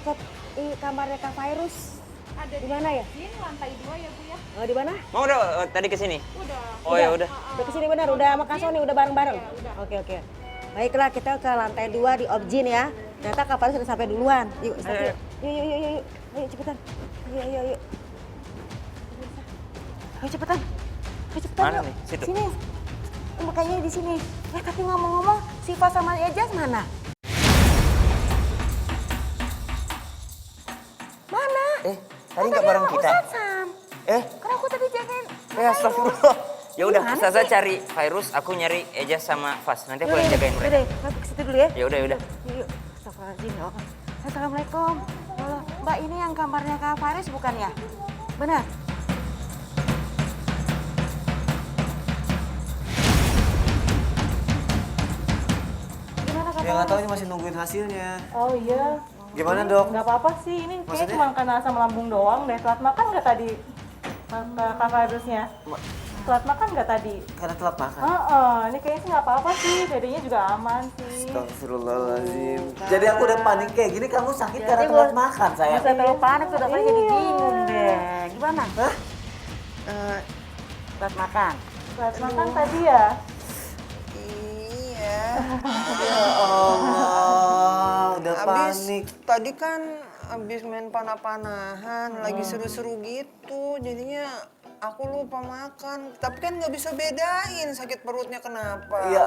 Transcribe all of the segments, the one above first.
ke kamarnya Kak Virus. Ada di mana ya? Di lantai 2 ya Bu ya. Di mana? Mau udah tadi ke sini? Udah. Oh ya udah. Udah kesini benar, udah sama Kak Sony, udah bareng-bareng? Ya, udah. Oke. Baiklah, kita ke lantai 2 di Objin ya. Ternyata Kak Virus sudah sampai duluan. Yuk, stop yuk. Yuk. Ayo cepetan. Ayo. Ayo cepetan. Mana yuk. nih? Situ? Sini. Kayaknya di sini. Tapi ngomong-ngomong, Siva sama Ejas mana? Mana? Tadi nggak bareng sama kita. Ustadz Sam. Karena aku tadi jagain. Astagfirullah. Ya udah, Gimana Ustazah sih? cari Virus, aku nyari Ejas sama Fas. Nanti aku yang jagain mereka. Udah, ke situ dulu ya. Ya udah. Yuk. Astagfirullahaladzim, ya Allah. Assalamualaikum. Halo, Mbak, ini yang kamarnya Kak Faris bukan ya? Benar? Gimana Kak Ya nggak tahu Faris? ini masih nungguin hasilnya. Oh iya. Gimana dok? Nggak apa-apa sih, ini kayak Maksudnya? cuma karena asam lambung doang deh. Telat makan nggak tadi? Kakak harusnya. Telat makan nggak tadi? Karena telat makan. Ini kayaknya sih nggak apa-apa sih, dadanya juga aman sih. Astagfirullahaladzim. Jadi aku udah panik kayak gini, kamu sakit karena Jadi telat makan saya. Bisa terlalu panik tuh, dokter jadi bingung deh. Gimana? Hah? Buat makan. Telat makan tadi ya? Iya. Ya Allah, udah Abis panik. tadi kan abis main panah-panahan, lagi seru-seru gitu, jadinya aku lupa makan. Tapi kan nggak bisa bedain sakit perutnya kenapa. Ya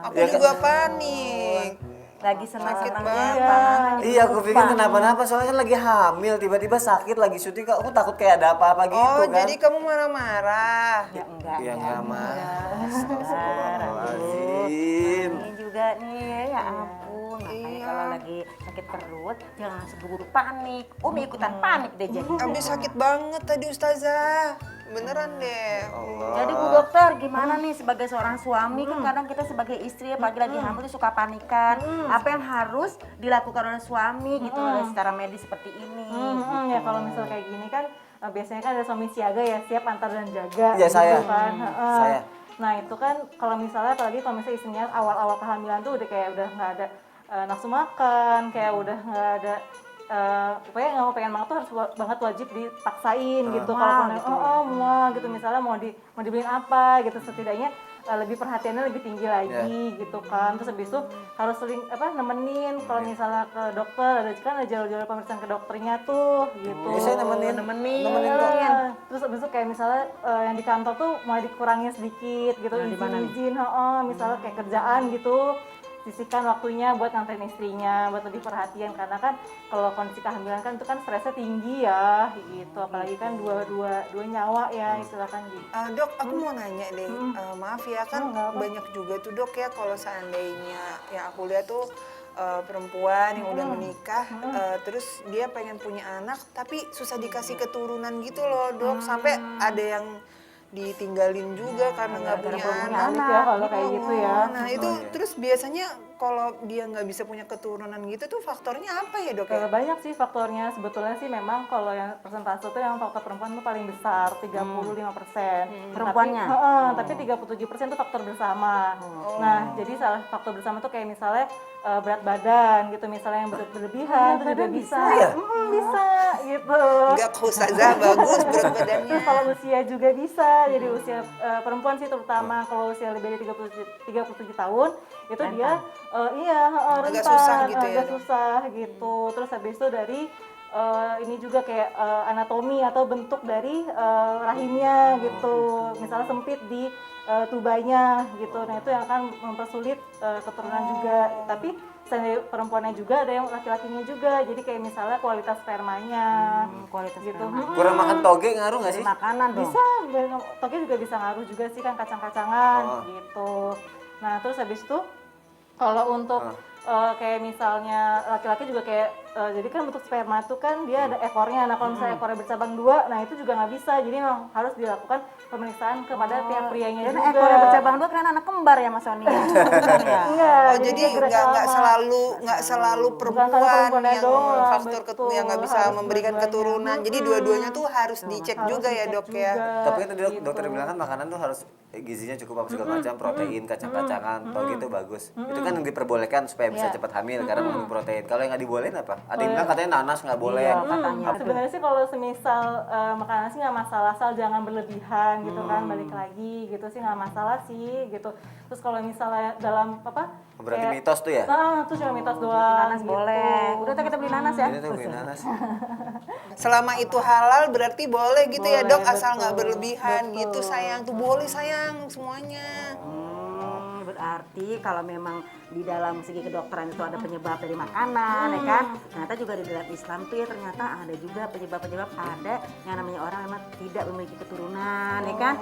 Aku Ya, juga panik. Lagi Sakit senang-senang banget. Iya, aku pikir kenapa-napa soalnya kan lagi hamil, tiba-tiba sakit lagi syuting, aku takut kayak ada apa-apa gitu Oh, kan. jadi kamu marah-marah. Ya enggak. Ya nggak marah. Astagfirullahaladzim. Ini juga nih, ya ampun. Makanya kalau lagi sakit perut, jangan seburu panik. Umi ikutan panik deh jadi. Abis sakit banget tadi Ustazah. Beneran deh. Jadi Bu Dokter, gimana nih sebagai seorang suami kan kadang kita sebagai istri apalagi lagi hamil tuh suka panikan. Apa yang harus dilakukan oleh suami gitu secara medis seperti ini? Ya kalau misal kayak gini kan biasanya kan ada suami siaga ya, siap antar dan jaga. Iya, saya. Kan. Saya. Nah itu kan kalau misalnya apalagi kalau misalnya istrinya awal-awal kehamilan tuh udah kayak udah nggak ada nafsu makan, kayak udah nggak ada pokoknya nggak mau pengen makan tuh harus banget wajib dipaksain gitu. Kalau mau gitu misalnya mau dibeliin apa gitu, setidaknya lebih perhatiannya lebih tinggi lagi gitu kan. Terus habis itu harus sering nemenin kalau misalnya ke dokter, ada kan ada jalur-jalur pemeriksaan ke dokternya tuh gitu. Bisa nemenin kok. Terus abis itu kayak misalnya yang di kantor tuh mau dikurangin sedikit gitu, izin misalnya kayak kerjaan gitu, sisihkan waktunya buat nganterin istrinya, buat lebih perhatian karena kan kalau kondisi kehamilan kan itu kan stresnya tinggi ya gitu, apalagi kan dua nyawa ya istilahkan gitu. Dok, aku mau nanya deh, maaf ya kan banyak juga tuh dok ya kalau seandainya yang aku lihat tuh perempuan yang udah menikah, terus dia pengen punya anak tapi susah dikasih keturunan gitu loh dok, sampai ada yang ditinggalin juga karena nggak punya anak. Ya kalau kayak gitu ya. Nah itu terus biasanya kalau dia nggak bisa punya keturunan gitu tuh faktornya apa ya dok ya? Banyak sih faktornya, sebetulnya sih memang kalau yang persentase itu yang faktor perempuan itu paling besar, 35%. Perempuannya? Tapi 37% itu faktor bersama. Nah, jadi salah faktor bersama tuh kayak misalnya berat badan gitu, misalnya yang berlebihan itu juga bisa. Bisa gitu. Nggak ke Ustazah, bagus berat badannya. Terus kalau usia juga bisa, jadi usia perempuan sih terutama kalau usia lebih dari 37 tahun itu dia Agak rentan, susah gitu ya, agak dok? susah gitu. Terus habis itu dari ini juga kayak anatomi atau bentuk dari rahimnya gitu, misalnya sempit di tubanya gitu. Nah itu yang akan mempersulit keturunan juga. Tapi selain perempuannya juga ada yang laki-lakinya juga, jadi kayak misalnya kualitas spermanya, Kualitas gitu. sperma. Kurang makan toge ngaruh nggak sih? Makanan dong. Bisa, toge juga bisa ngaruh juga sih kan, kacang-kacangan gitu. Nah terus habis itu kalau untuk kayak misalnya laki-laki juga kayak jadi kan bentuk sperma tuh kan dia ada ekornya. Nah kalau misalnya ekornya bercabang dua, nah itu juga nggak bisa. Jadi memang harus dilakukan pemeriksaan kepada pihak prianya Dan juga. ekornya bercabang dua karena anak kembar ya Mas Sony. Enggak, Oh jadi nggak selalu perempuan perempuannya yang doang, faktor betul. yang nggak bisa Harus memberikan dua-duanya. keturunan. Jadi dua-duanya tuh harus dicek Harus juga ya dicek dok ya. juga, Tapi kan tadi gitu. dokter bilang kan makanan tuh harus gizinya cukup apa segala macam, protein, kacang-kacangan, toge itu bagus. Itu kan yang diperbolehkan supaya bisa cepat hamil karena mengandung protein. Kalau yang nggak dibolehin apa? Ada yang bilang katanya nanas nggak boleh. Iya, katanya. Sebenarnya sih kalau semisal makan nasi nggak masalah, asal jangan berlebihan gitu kan, balik lagi gitu sih nggak masalah sih gitu. Terus kalau misalnya dalam apa? Berarti kayak- mitos tuh ya? Nah, itu cuma mitos doang. Nanas gitu. boleh. Udah kita beli nanas ya. Ini tuh beli nanas. Selama itu halal berarti boleh gitu ya Boleh, dok, asal nggak betul, berlebihan betul. gitu sayang. Tuh boleh sayang semuanya. Berarti kalau memang di dalam segi kedokteran itu ada penyebab dari makanan, ya kan? Ternyata juga di dalam Islam tuh ya ternyata ada juga penyebab-penyebab, ada yang namanya orang memang tidak memiliki keturunan, ya kan?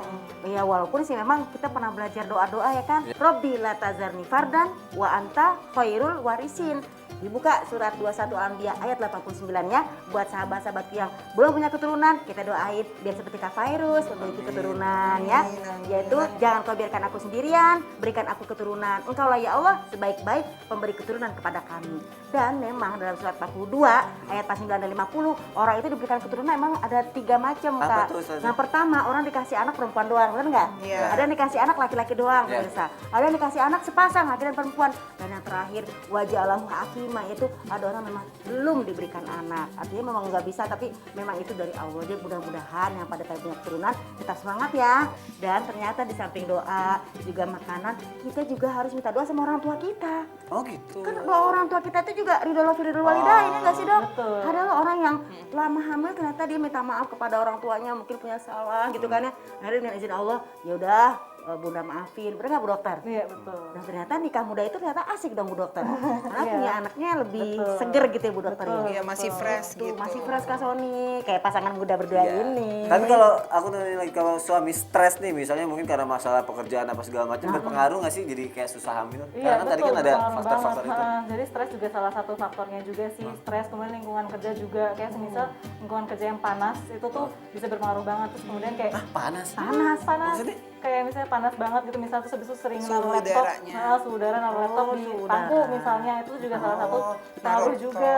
Ya walaupun sih memang kita pernah belajar doa-doa ya kan? Robbi la tazarni fardan wa anta khairul warisin. Dibuka surat 21 Al-Anbiya ayat 89-nya buat sahabat-sahabat yang belum punya keturunan, kita doain biar seperti Kak Fairuz memiliki keturunan ya. Yaitu jangan kau biarkan aku sendirian, berikan aku keturunan. Engkaulah ya Allah sebaik-baik pemberi keturunan kepada kami. Dan memang dalam surat 42 ayat 49 dan 50 orang itu diberikan keturunan emang ada 3 macam Apa Kak. tuh, Ustazah? Yang pertama orang dikasih anak perempuan doang, benar nggak? Iya. Ada yang dikasih anak laki-laki doang, Iya. pemirsa. Ada yang dikasih anak sepasang laki dan perempuan. Dan yang terakhir wajah Allahu hakimah, itu ada orang memang belum diberikan anak. Artinya memang nggak bisa, tapi memang itu dari Allah. Jadi mudah-mudahan yang pada kalian punya keturunan tetap semangat ya. Dan ternyata di samping doa juga makanan, kita juga harus minta doa sama orang tua kita. Oh gitu. Kan doa orang tua kita itu juga ridho fi ridho walidain, ini nggak sih dok? betul. Ada loh orang yang lama hamil ternyata dia minta maaf kepada orang tuanya, mungkin punya salah gitu kan ya. Akhirnya dengan izin Allah, ya udah bunda maafin, bener nggak Bu Dokter? Iya betul. Dan ternyata nikah muda itu ternyata asik dong Bu Dokter. Karena Iya. punya anaknya lebih Betul. seger gitu ya Bu Dokter ya. Iya masih fresh Tuh, gitu. masih fresh Kak Sony, kayak pasangan muda berdua Iya. ini. Tapi kalau aku nanya lagi, kalau suami stres nih, misalnya mungkin karena masalah pekerjaan apa segala macam, berpengaruh nggak sih jadi kayak susah hamil? Iya, Karena kan tadi kan ada berpengaruh faktor-faktor banget. itu. Jadi stres juga salah satu faktornya juga sih. Stres, kemudian lingkungan kerja juga. Kayak semisal lingkungan kerja yang panas itu tuh bisa berpengaruh banget. Terus kemudian kayak Panas. panas. Maksudnya? Kayak misalnya panas banget gitu, misalnya terus habis itu sering Suhu naruh laptop, udaranya. suhu udara naruh laptop di suhu tangku udara. misalnya, itu juga salah satu naruh pengaruh laptop. juga.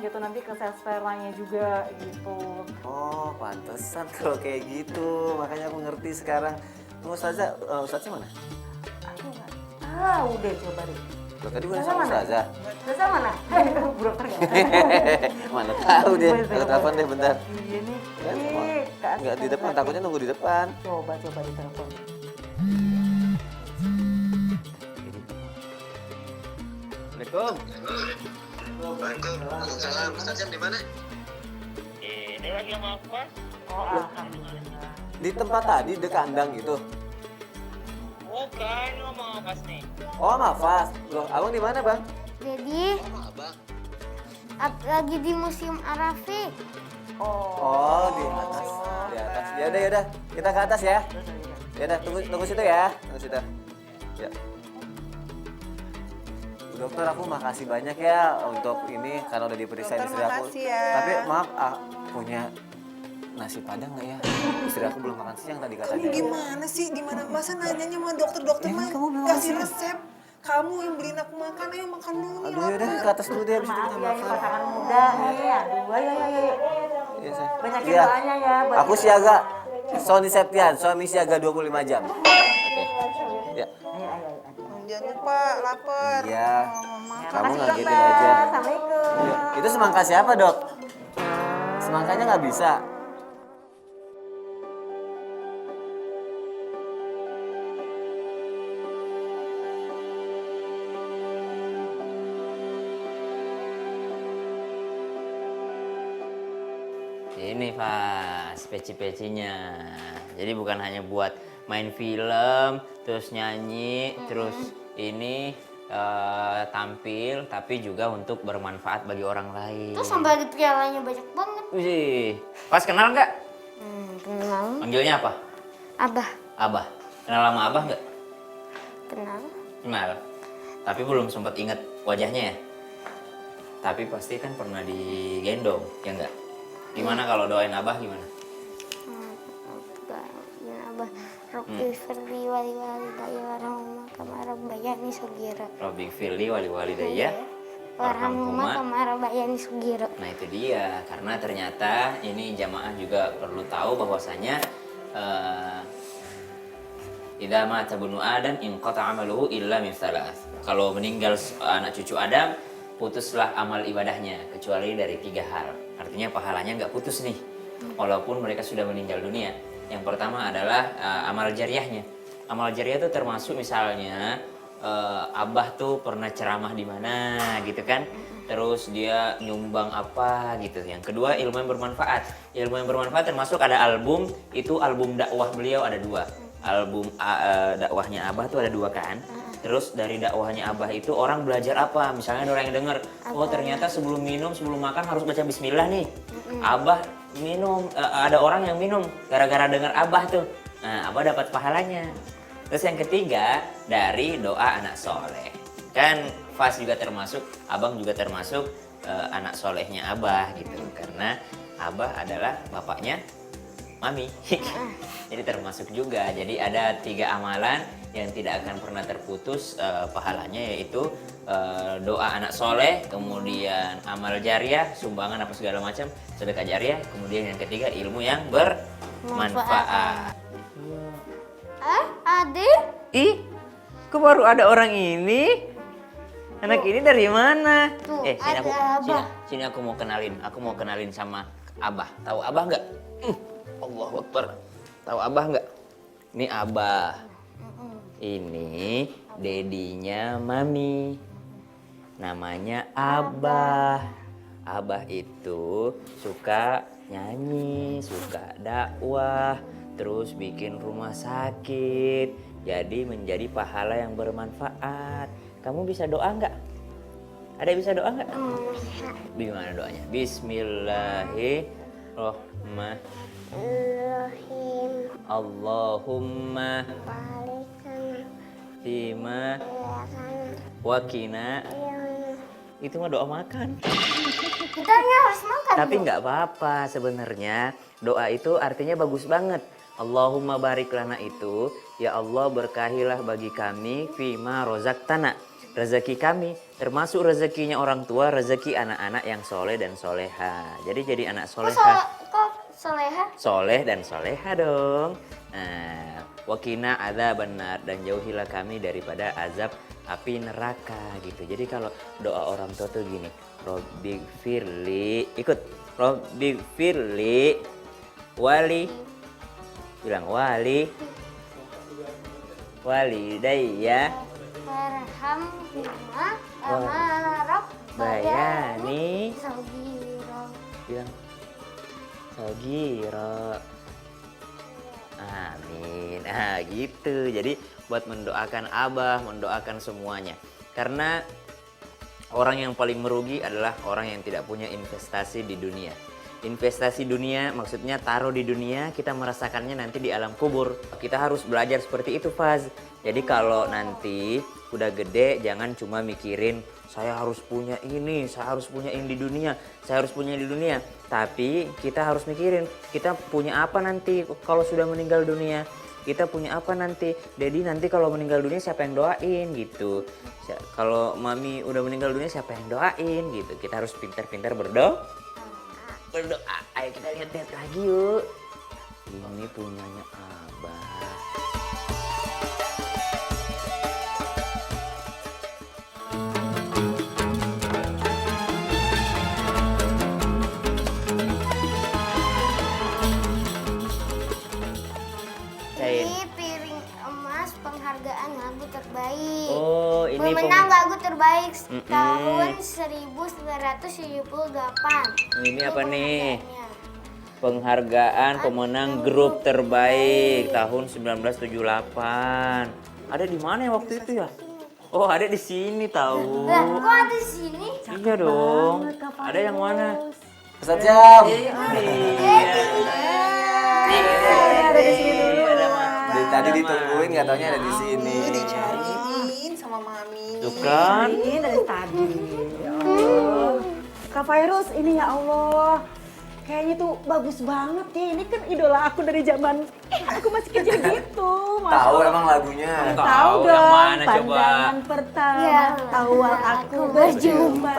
Gitu nanti ke sel spermanya juga gitu. Oh, pantesan kalau kayak gitu. Makanya aku ngerti sekarang. Ustazah, Ustazah mana? Aku nggak tahu deh, coba deh. Loh, tadi bukan Ustazah sama mana? Ustazah. Ustazah mana? Bu Dokter nggak? Mana tahu dia. Aku telepon deh bentar. Iya nih. Kan, Ih, Kak Enggak di Asika depan, nggak? takutnya nunggu di depan. Coba ditelepon. Assalamualaikum. Waalaikumsalam. Ustaz Jam di mana? Ini lagi sama apa? Oh, alhamdulillah. Di tempat tadi, di kandang gitu. Bukan, lo mau apa nih? Oh, Mafas. Loh, abang di mana, Bang? Jadi Sama abang. lagi di Museum Arafik. Oh, di atas. Di atas. Ya udah. Kita ke atas ya. Ya udah, tunggu situ ya. Tunggu situ. Ya. Bu Dokter, aku makasih banyak ya untuk ini karena udah diperiksa Dokter, istri aku. makasih ya. Tapi maaf, punya nasi padang nggak ya? Istri aku belum makan siang tadi Kamu katanya. gimana sih? Gimana? Masa nanyanya sama dokter-dokter Ya, mah kamu belum kasih makan. resep. Kamu yang beliin aku makan, ayo makan dulu nih. Aduh, yaudah ke atas dulu deh, habis itu Maaf kita ya, ini makan. pasangan muda nih. Aduh, ayo. Iya, Say. Banyakin Iya. doanya ya. buat Aku kita. siaga. Sony Septian, suami siaga 25 jam. Oke. Ya. Ayo. Jangan lupa, lapar. Iya. Ya, Kamu makasih, ngagetin Dokter. aja. Assalamualaikum. Iya. Itu semangka siapa, Dok? Semangkanya nggak bisa. Ini Pak, peci-pecinya. Jadi bukan hanya buat main film, terus nyanyi, terus ini tampil, tapi juga untuk bermanfaat bagi orang lain. Terus sampai di pialanya banyak banget. Wih, Pas kenal nggak? Kenal. Manggilnya apa? Abah. Abah. Kenal sama Abah nggak? Kenal. Kenal. Tapi belum sempat ingat wajahnya ya. Tapi pasti kan pernah digendong, ya nggak? Gimana kalau doain Abah gimana? Doain Abah. Robbi firli wali walidayya warhamhuma kama rabbayani shaghira. Robbing Firly wali walidayya. Warhamhuma kama rabbayani shaghira. Nah itu dia, karena ternyata ini jamaah juga perlu tahu bahwasanya idza mata bunu Adam inqata amaluhu illa min salas. Kalau meninggal anak cucu Adam, putuslah amal ibadahnya kecuali dari 3 hal. Artinya pahalanya nggak putus nih, walaupun mereka sudah meninggal dunia. Yang pertama adalah amal jariahnya. Amal jariah itu termasuk misalnya abah tuh pernah ceramah di mana gitu kan, terus dia nyumbang apa gitu. Yang kedua ilmu yang bermanfaat. Ilmu yang bermanfaat termasuk ada album, itu album dakwah beliau ada 2. Album dakwahnya abah tuh ada 2 kan. Terus dari dakwahnya abah itu orang belajar apa? Misalnya ada orang yang dengar, oh ternyata sebelum minum, sebelum makan harus baca bismillah nih. Abah minum, ada orang yang minum gara-gara dengar abah tuh. Nah, abah dapat pahalanya. Terus yang ketiga dari doa anak soleh. Kan Fas juga termasuk, abang juga termasuk anak solehnya abah gitu. Karena abah adalah bapaknya mami. Jadi termasuk juga. Jadi ada 3 amalan yang tidak akan pernah terputus pahalanya, yaitu doa anak soleh, kemudian amal jariah, sumbangan apa segala macam, sedekah jariah, kemudian yang ketiga ilmu yang bermanfaat. Adik? Ih, kok baru ada orang ini? Anak ini dari mana? Tuh, Sini aku, ada Abah. sini aku mau kenalin. Aku mau kenalin sama Abah. Tahu Abah nggak? Allahu Akbar. Tahu Abah nggak? Ini Abah. Ini dedinya Mami. Namanya Abah. Abah itu suka nyanyi, suka dakwah, terus bikin rumah sakit. Jadi menjadi pahala yang bermanfaat. Kamu bisa doa nggak? Ada yang bisa doa nggak? Gimana doanya? Bismillahirrahmanirrahim. Allahumma fima wakina. Itu mah doa makan. Kita harus makan. Tapi nggak apa-apa sebenarnya. Doa itu artinya bagus banget. Allahumma barik lana itu, ya Allah berkahilah bagi kami fima rozaktana. Rezeki kami termasuk rezekinya orang tua, rezeki anak-anak yang soleh dan soleha. Jadi anak soleha. Kok soleha? Soleh dan soleha dong. Nah, wakina azab benar, dan jauhilah kami daripada azab api neraka gitu. Jadi kalau doa orang tua tuh gini, Robbi firli, ikut, Robbi firli wali, bilang wali walidayya Warhamhuma amarab bayani, sogiro. bilang sogiro. Amin. Gitu. Jadi buat mendoakan Abah, mendoakan semuanya. Karena orang yang paling merugi adalah orang yang tidak punya investasi di dunia. Investasi dunia maksudnya taruh di dunia, kita merasakannya nanti di alam kubur. Kita harus belajar seperti itu, Faz. Jadi kalau nanti udah gede jangan cuma mikirin saya harus punya ini, saya harus punya ini di dunia, saya harus punya di dunia. Tapi kita harus mikirin kita punya apa nanti kalau sudah meninggal dunia. Kita punya apa nanti? Jadi nanti kalau meninggal dunia siapa yang doain gitu. Kalau Mami udah meninggal dunia siapa yang doain gitu. Kita harus pintar-pintar berdoa. Ayo kita lihat-lihat lagi yuk. Ini punyanya Abah. Ini piring emas penghargaan lagu terbaik. Oh, ini Pemenang lagu terbaik tahun 1978. Ini apa nih? Penghargaan pemenang grup terbaik tahun 1978. Ada di mana ya waktu itu ya? Oh, ada di sini tahu. Lah, kok ada di sini? Iya dong. Ada yang mana? Ustaz Jam. Dari tadi ditungguin nggak taunya ada di sini. Dicariin sama mami. Tuh kan? Ini dari tadi. Ya Allah. Kak Fairuz, ini ya Allah. kayaknya tuh bagus banget ya. Ini kan idola aku dari zaman aku masih kecil gitu. Masya Tahu Allah. emang lagunya. Tahu yang dong, mana coba? pandangan pertama Ya. awal aku berjumpa.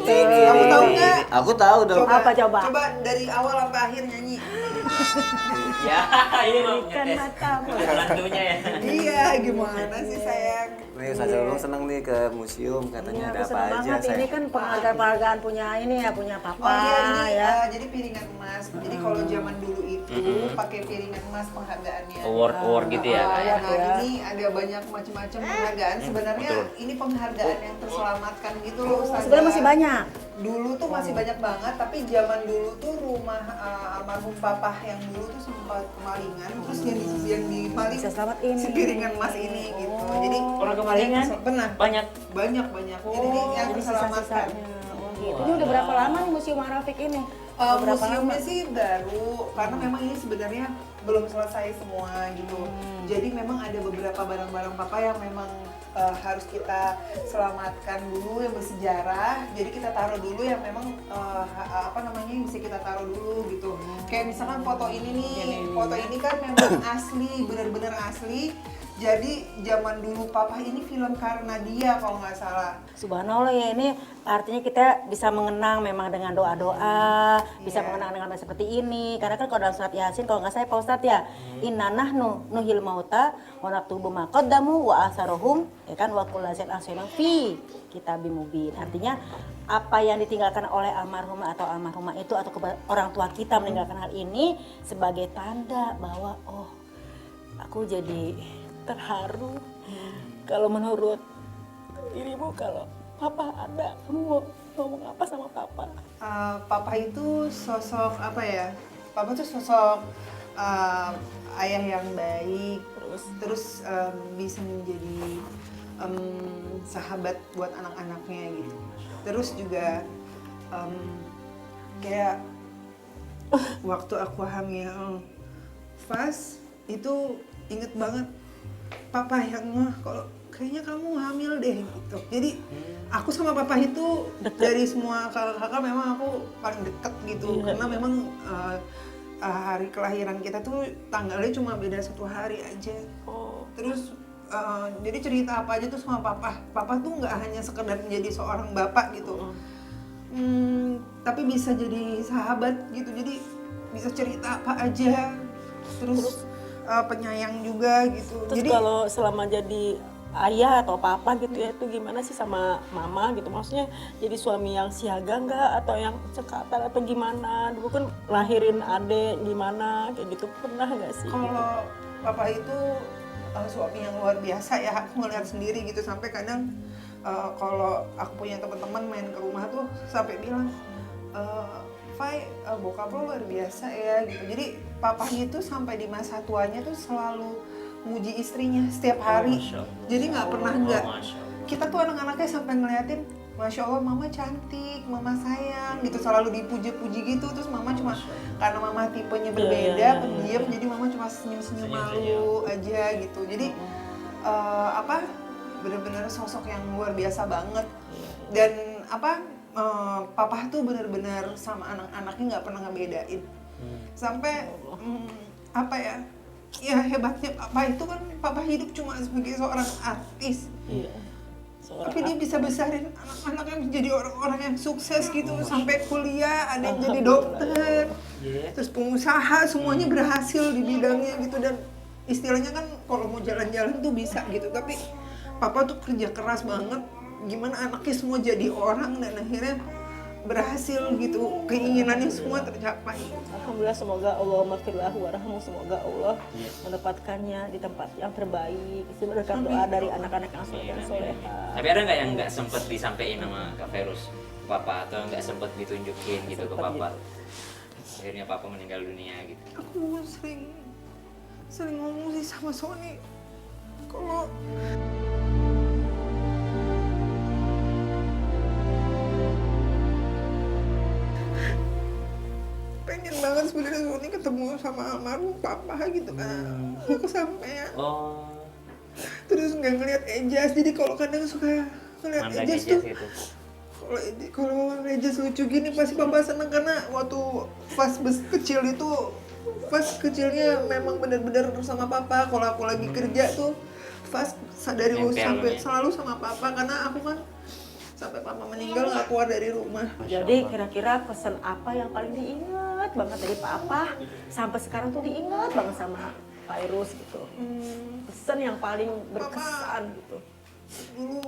Kamu tahu nggak? Aku tahu dong. Apa coba? Coba dari awal sampai akhir nyanyi. Ya, ini mau Berikan ngetes matamu. menantunya ya. Iya, gimana sih sayang? Nih Ustaz Ulung seneng nih ke museum, katanya ada Aku apa senang aja banget. Ini kan penghargaan punya ini ya, punya papa Oh iya, ini ya. jadi piringan emas. Jadi kalau zaman dulu itu pakai piringan emas penghargaannya. Award gitu ya. Nah, ini ada banyak macam-macam penghargaan. Sebenarnya ini penghargaan yang terselamatkan gitu loh, Ustazah. Sebenarnya masih banyak. Dulu tuh masih banyak banget, tapi zaman dulu tuh rumah almarhum papa yang dulu tuh sempat kemalingan, terus yang dimaling Bisa selamat ini. si piringan emas ini gitu. Jadi Orang kemalingan? pernah Banyak. banyak. Jadi ini yang Jadi terselamatkan. sisa-sisanya. Oh gitu. Ini udah berapa lama nih Museum Arafik ini? Berapa Museumnya lama? sih baru, karena memang ini sebenarnya belum selesai semua gitu. Jadi memang ada beberapa barang-barang papa yang memang harus kita selamatkan dulu yang bersejarah. Jadi kita taruh dulu yang memang yang bisa kita taruh dulu gitu. Kayak misalkan foto ini nih, foto ini kan memang asli, benar-benar asli. Jadi zaman dulu papa ini film karena dia kalau nggak salah. Subhanallah ya, ini artinya kita bisa mengenang memang dengan doa-doa, bisa mengenang dengan seperti ini. Karena kan kalau dalam surat Yasin, kalau nggak saya Pak Ustadz ya, inna nahnu nuhil mauta wa naktubu ma qaddamu wa asarohum, ya kan, wa kullu syai'in ahsaynahu fi kitabim mubin. Artinya apa yang ditinggalkan oleh almarhumah atau almarhumah itu atau orang tua kita meninggalkan hal ini sebagai tanda bahwa oh, aku jadi terharu. Kalau menurut dirimu, kalau papa ada, kamu mau ngomong apa sama papa? Papa itu sosok apa ya? Papa tuh sosok ayah yang baik, terus bisa menjadi sahabat buat anak-anaknya gitu. Terus juga kayak waktu aku hamil Fas itu inget banget papa yang kalau kayaknya kamu hamil deh gitu. Jadi aku sama papa itu dari semua kakak-kakak memang aku paling deket gitu. Karena memang hari kelahiran kita tuh tanggalnya cuma beda 1 hari aja. Terus jadi cerita apa aja tuh sama papa. Papa tuh nggak hanya sekedar menjadi seorang bapak gitu. Tapi bisa jadi sahabat gitu. Jadi bisa cerita apa aja. Terus penyayang juga gitu. Terus Jadi kalau selama jadi ayah atau papa gitu ya, itu gimana sih sama mama gitu? Maksudnya jadi suami yang siaga nggak atau yang cekatan atau gimana? Dulu kan lahirin adek gimana kayak gitu, pernah nggak sih? kalau papa itu suami yang luar biasa ya, aku ngeliat sendiri gitu. Sampai kadang kalau aku punya teman-teman main ke rumah tuh sampai bilang, Fai, bokap lo luar biasa ya gitu. Jadi papanya itu sampai di masa tuanya tuh selalu muji istrinya setiap hari. Jadi nggak pernah nggak. Kita tuh anak-anaknya sampai ngeliatin, Masya Allah mama cantik, mama sayang gitu. Selalu dipuji-puji gitu. Terus mama cuma, karena mama tipenya berbeda, pendiam, jadi mama cuma senyum-senyum malu aja gitu. Jadi benar-benar sosok yang luar biasa banget. Dan papa tuh benar-benar sama anak-anaknya nggak pernah ngebedain. Sampai ya hebatnya papa itu kan, papa hidup cuma sebagai seorang artis. Tapi dia bisa besarin anak-anaknya menjadi orang-orang yang sukses gitu. Sampai kuliah, ada yang jadi dokter, terus pengusaha, semuanya berhasil di bidangnya gitu. Dan istilahnya kan kalau mau jalan-jalan tuh bisa gitu. Tapi papa tuh kerja keras banget, gimana anaknya semua jadi orang dan akhirnya berhasil gitu, keinginannya semua tercapai. Alhamdulillah, semoga Allah maghfirlahu warahmu, semoga Allah menempatkannya di tempat yang terbaik. Itu berkat doa dari anak-anak yang soleh dan soleha. Tapi ada nggak yang nggak sempet disampaikan sama Kak Ferus papa, atau nggak sempet ditunjukin gitu ke papa? Akhirnya papa meninggal dunia gitu. Aku sering ngomong sih sama Sony, kalau pengen banget sebenarnya Sony ketemu sama almarhum papa gitu kan. Aku kesampean. Terus nggak ngeliat Ejas, jadi kalau kadang suka ngeliat Mantan Ejas Ejas tuh gitu. Kalau Rejas lucu gini pasti papa seneng karena waktu pas kecil itu pas kecilnya memang benar-benar sama papa. Kalau aku lagi kerja tuh pas dari Nempel sampai ya. selalu sama papa karena aku kan sampai papa meninggal nggak keluar dari rumah. Jadi kira-kira pesan apa yang paling diingat banget dari papa sampai sekarang tuh diingat banget sama Fairuz gitu. Pesan yang paling berkesan gitu. Dulu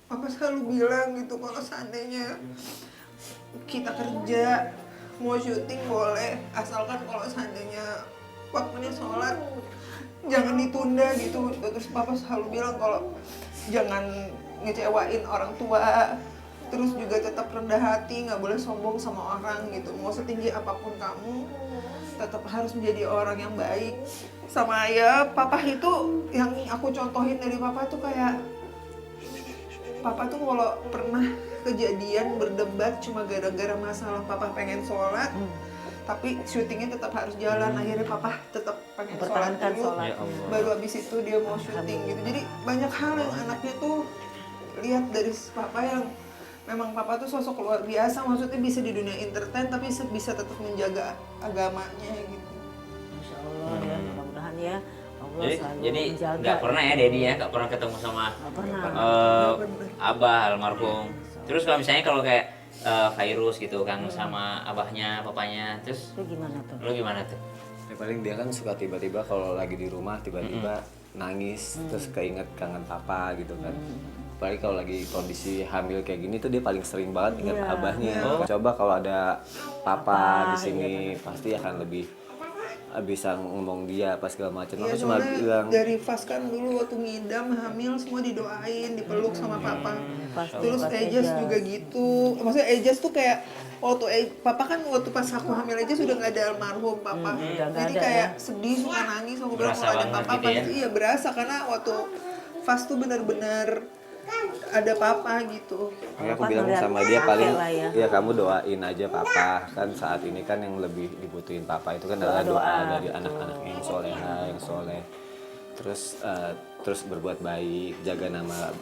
papa selalu bilang gitu kalau seandainya kita kerja mau syuting boleh asalkan kalau seandainya waktunya sholat jangan ditunda gitu. Terus papa selalu bilang kalau jangan ngecewain orang tua, terus juga tetap rendah hati, nggak boleh sombong sama orang gitu. Mau setinggi apapun kamu tetap harus menjadi orang yang baik. Sama ya papa itu yang aku contohin dari papa tuh kayak papa tuh kalau pernah kejadian berdebat cuma gara-gara masalah papa pengen sholat, tapi syutingnya tetap harus jalan. Akhirnya papa tetap pengen sholat Mempertahankan dulu, sholat. Ya Allah. baru abis itu dia mau syuting gitu. Jadi banyak hal yang anaknya tuh lihat dari papa yang memang papa tuh sosok luar biasa. Maksudnya bisa di dunia entertain tapi bisa tetap menjaga agamanya gitu. Masya Allah ya, mudah-mudahan ya Allah selalu Jadi menjaga. nggak pernah ya Dedi ya, nggak pernah ketemu sama Nggak pernah. abah almarhum. Terus kalau misalnya kalau kayak Fairuz gitu kangen sama abahnya, papanya, terus Itu gimana tuh? lu gimana tuh? Ya paling dia kan suka tiba-tiba kalau lagi di rumah tiba-tiba nangis terus keinget kangen papa gitu kan. Apalagi kalau lagi kondisi hamil kayak gini tuh dia paling sering banget inget abahnya. Coba kalau ada papa di sini pasti akan lebih bisa ngomong dia pas segala macam. Iya, Aku cuma soalnya bilang dari Fas kan dulu waktu ngidam hamil semua didoain, dipeluk sama papa. Terus Ejas juga gitu. Maksudnya Ejas tuh kayak waktu papa kan waktu pas aku hamil Ejas sudah nggak ada almarhum papa. udah nggak Jadi ada kayak sedih suka nangis. Aku bilang Berasa kalau ada banget papa gitu ya? pasti iya berasa karena waktu Fas tuh benar-benar ada papa gitu. makanya aku Papa bilang ngeliat sama dia kakek paling lah ya. ya kamu doain aja papa kan saat ini kan yang lebih dibutuhin papa itu kan adalah doa dari anak-anak yang soleha yang soleh terus berbuat baik jaga nama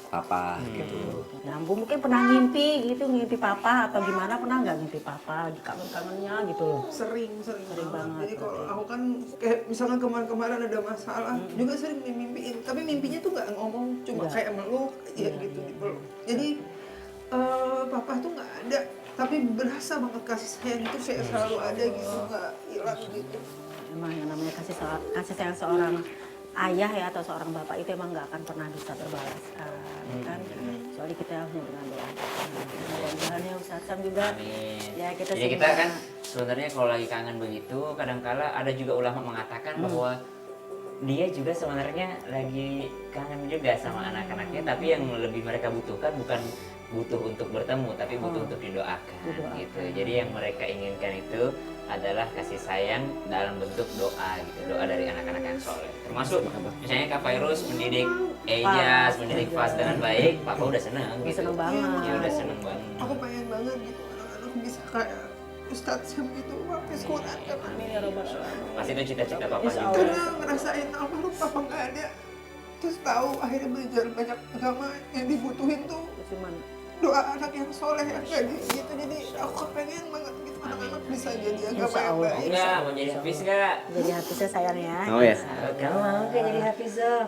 papa gitu. Nah, Bu mungkin pernah ngimpi gitu, ngimpi papa atau gimana, pernah nggak ngimpi papa di kangen-kangennya gitu loh? Sering banget. banget. Jadi kalau aku kan kayak misalnya kemarin-kemarin ada masalah juga sering dimimpiin, tapi mimpinya tuh nggak ngomong, cuma kayak meluk ya gitu dipeluk. Jadi papa tuh nggak ada, tapi berasa banget kasih sayang itu kayak selalu ada gitu, nggak hilang gitu. Emang yang namanya kasih sayang seorang ayah ya atau seorang bapak itu emang nggak akan pernah bisa terbalaskan kan. Soalnya kita hanya dengan doa. Mudah-mudahan ya Ustaz Sam juga. Amin. Ya kita Jadi semua. kita kan sebenarnya kalau lagi kangen begitu, kadangkala ada juga ulama mengatakan bahwa dia juga sebenarnya lagi kangen juga sama anak-anaknya, tapi yang lebih mereka butuhkan bukan butuh untuk bertemu, tapi butuh untuk didoakan, gitu. Jadi yang mereka inginkan itu adalah kasih sayang dalam bentuk doa, gitu. Doa dari anak-anak yang soleh. Termasuk misalnya Kak Fairuz mendidik Ejas, mendidik Fas dengan baik, Papa udah seneng, gitu. seneng banget. Ya udah seneng banget. Aku pengen banget gitu anak-anak bisa kayak Ustadz Sam gitu, habis Quran kan. Pasti itu cita-cita Papa juga. Karena ngerasain almarhum papa nggak ada, terus tahu akhirnya belajar banyak agama yang dibutuhin tuh Cuman doa anak yang soleh yang kayak gitu. Jadi aku kepengen banget gitu anak-anak bisa jadi agama yang baik. Enggak, mau jadi hafiz enggak? jadi hafizah sayang ya. Oh ya. Kamu mau nggak jadi hafizah?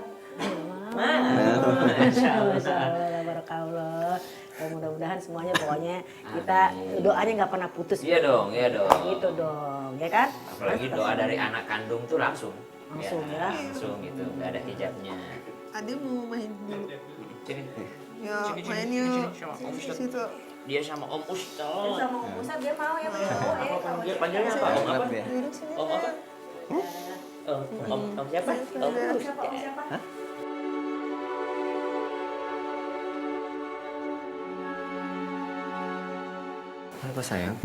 Masya Allah, barakallah. Ya, mudah-mudahan semuanya pokoknya kita doanya nggak pernah putus. Iya dong, iya dong. Gitu dong, ya kan? Apalagi doa dari anak kandung tuh langsung. Langsung ya. Langsung gitu, nggak ada hijabnya. Ade mau main dulu. Sini. Ya main yuk. Situ. Dia sama Om Ustaz. Sama Om Ustaz dia mau ya mau. Dia panggilnya apa? Om apa? Duduk sini. Om apa? Om siapa? Om Siapa? Om siapa? Apa sayang?